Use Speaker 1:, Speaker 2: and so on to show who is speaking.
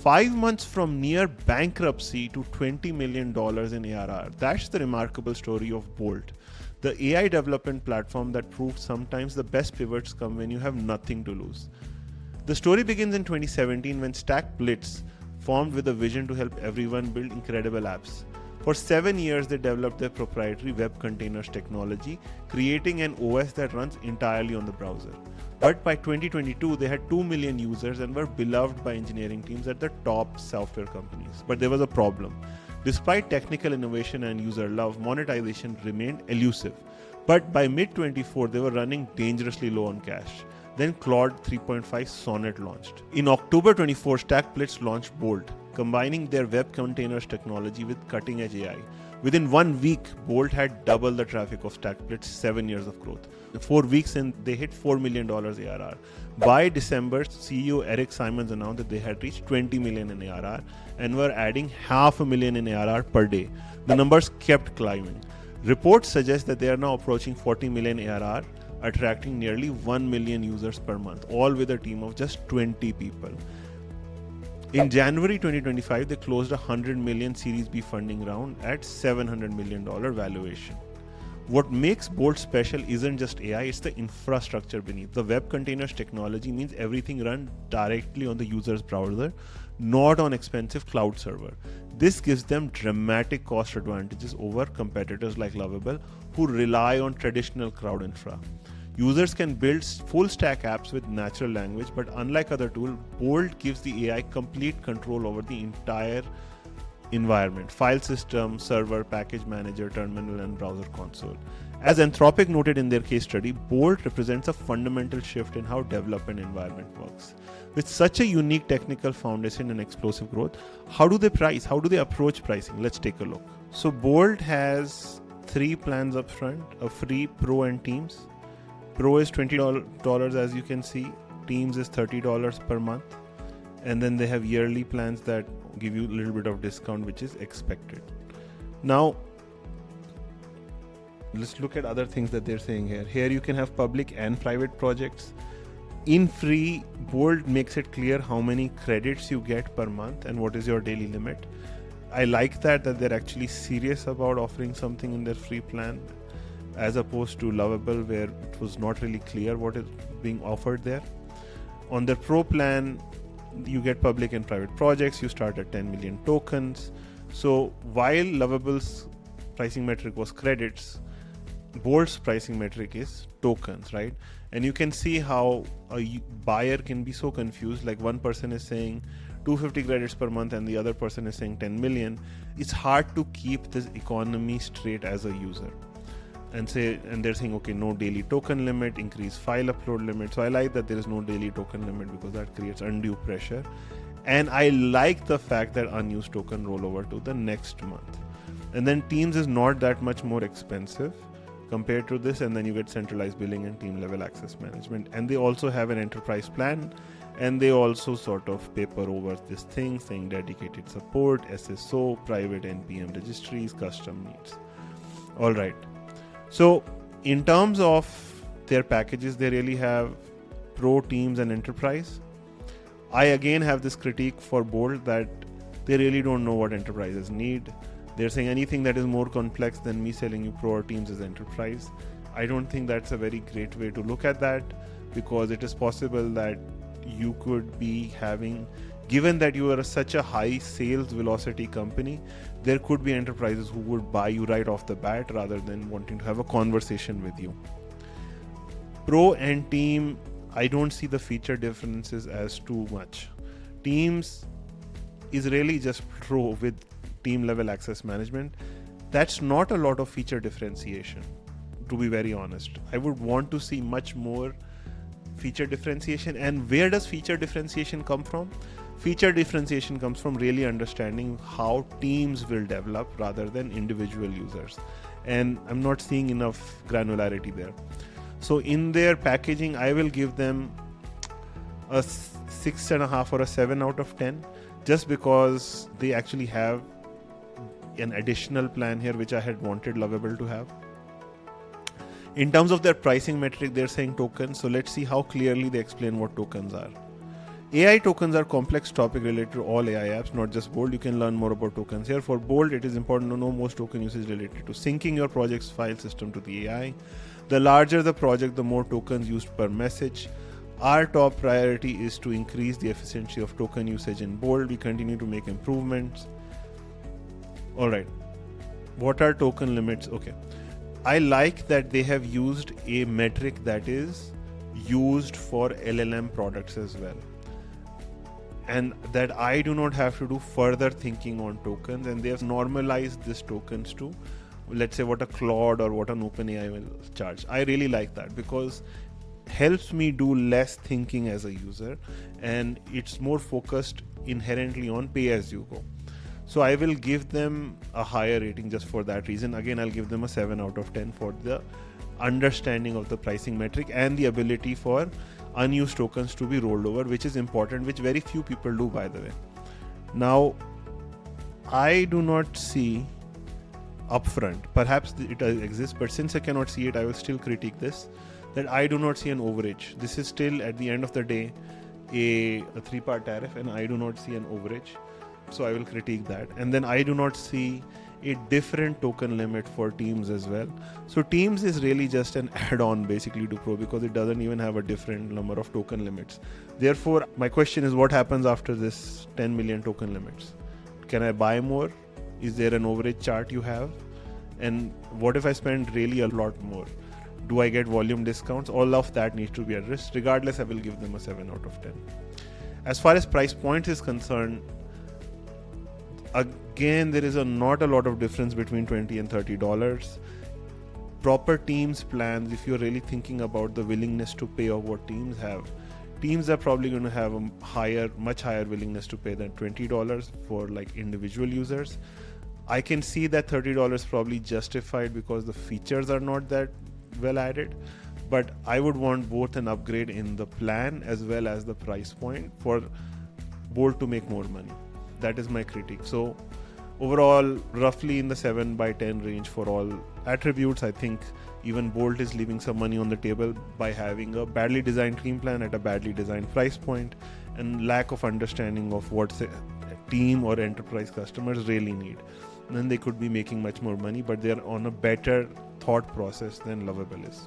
Speaker 1: 5 months from near bankruptcy to $20 million in ARR. That's the remarkable story of Bolt, the AI development platform that proved sometimes the best pivots come when you have nothing to lose. The story begins in 2017 when StackBlitz formed with a vision to help everyone build incredible apps. For 7 years, they developed their proprietary web containers technology, creating an OS that runs entirely on the browser. But by 2022, they had 2 million users and were beloved by engineering teams at the top software companies. But there was a problem. Despite technical innovation and user love, monetization remained elusive. But by mid-24, they were running dangerously low on cash. Then Claude 3.5 Sonnet launched. In October 24, StackBlitz launched Bolt, combining their web containers technology with cutting-edge AI. Within 1 week, Bolt had double the traffic of StackBlitz, 7 years of growth. 4 weeks in, they hit $4 million ARR. By December, CEO Eric Simons announced that they had reached 20 million in ARR and were adding $500,000 in ARR per day. The numbers kept climbing. Reports suggest that they are now approaching 40 million ARR, attracting nearly 1 million users per month, all with a team of just 20 people. In January 2025, they closed a $100 million Series B funding round at $700 million valuation. What makes Bolt special isn't just AI, it's the infrastructure beneath. The web containers technology means everything runs directly on the user's browser, not on expensive cloud server. This gives them dramatic cost advantages over competitors like Lovable, who rely on traditional cloud infra. Users can build full stack apps with natural language, but unlike other tools, Bolt gives the AI complete control over the entire environment: file system, server, package manager, terminal, and browser console. As Anthropic noted in their case study, Bolt represents a fundamental shift in how development environment works. With such a unique technical foundation and explosive growth, how do they price? How do they approach pricing? Let's take a look. So Bolt has 3 plans up front: a free, Pro, and Teams. Pro is $20 as you can see, Teams is $30 per month, and then they have yearly plans that give you a little bit of discount, which is expected. Now, let's look at other things that they're saying here. Here you can have public and private projects. In free, Bolt makes it clear how many credits you get per month and what is your daily limit. I like that they're actually serious about offering something in their free plan, as opposed to Lovable, where it was not really clear what is being offered there. On the Pro plan, you get public and private projects. You start at 10 million tokens. So while Lovable's pricing metric was credits, Bolt's pricing metric is tokens, right? And you can see how a buyer can be so confused. Like one person is saying 250 credits per month and the other person is saying 10 million. It's hard to keep this economy straight as a user. And they're saying, okay, no daily token limit, increase file upload limit. So I like that there is no daily token limit because that creates undue pressure. And I like the fact that unused token roll over to the next month. And then Teams is not that much more expensive compared to this. And then you get centralized billing and team level access management. And they also have an enterprise plan. And they also sort of paper over this thing saying dedicated support, SSO, private NPM registries, custom needs. All right. So in terms of their packages, they really have Pro, Teams, and Enterprise. I again have this critique for Bolt that they really don't know what enterprises need. They're saying anything that is more complex than me selling you Pro or Teams is Enterprise. I don't think that's a very great way to look at that, because it is possible that you could be having, given that you are such a high sales velocity company, there could be enterprises who would buy you right off the bat rather than wanting to have a conversation with you. Pro and Team, I don't see the feature differences as too much. Teams is really just Pro with team level access management. That's not a lot of feature differentiation, to be very honest. I would want to see much more feature differentiation. And where does feature differentiation come from? Feature differentiation comes from really understanding how teams will develop rather than individual users. And I'm not seeing enough granularity there. So in their packaging, I will give them a 6.5 or a 7 out of 10, just because they actually have an additional plan here, which I had wanted Lovable to have. In terms of their pricing metric, they're saying tokens. So let's see how clearly they explain what tokens are. AI tokens are complex topic related to all AI apps, not just Bolt. You can learn more about tokens here. For Bolt, it is important to know most token usage related to syncing your project's file system to the AI. The larger the project, the more tokens used per message. Our top priority is to increase the efficiency of token usage in Bolt. We continue to make improvements. All right. What are token limits? Okay. I like that they have used a metric that is used for LLM products as well. And that I do not have to do further thinking on tokens, and they have normalized these tokens to, let's say, what a Claude or what an OpenAI will charge. I really like that because helps me do less thinking as a user, and it's more focused inherently on pay as you go. So I will give them a higher rating just for that reason. Again, I'll give them a 7 out of 10 for the understanding of the pricing metric and the ability for unused tokens to be rolled over, which is important, which very few people do, by the way. Now, I do not see upfront, perhaps it exists, but since I cannot see it, I will still critique this, that I do not see an overage. This is still, at the end of the day, a 3-part tariff, and I do not see an overage. So I will critique that. And then I do not see a different token limit for Teams as well. So Teams is really just an add-on basically to Pro, because it doesn't even have a different number of token limits. Therefore, my question is, what happens after this 10 million token limits? Can I buy more? Is there an overage chart you have? And what if I spend really a lot more? Do I get volume discounts? All of that needs to be addressed. Regardless, I will give them a 7 out of 10. As far as price point is concerned, again, there is not a lot of difference between $20 and $30. Proper Teams plans, if you're really thinking about the willingness to pay of what Teams have, Teams are probably going to have a much higher willingness to pay than $20 for like individual users. I can see that $30 probably justified because the features are not that well added, but I would want both an upgrade in the plan as well as the price point for Bolt to make more money. That is my critique. So overall, roughly in the 7 by 10 range for all attributes. I think even Bolt is leaving some money on the table by having a badly designed team plan at a badly designed price point, and lack of understanding of what team or enterprise customers really need. Then they could be making much more money, but they're on a better thought process than Lovable is.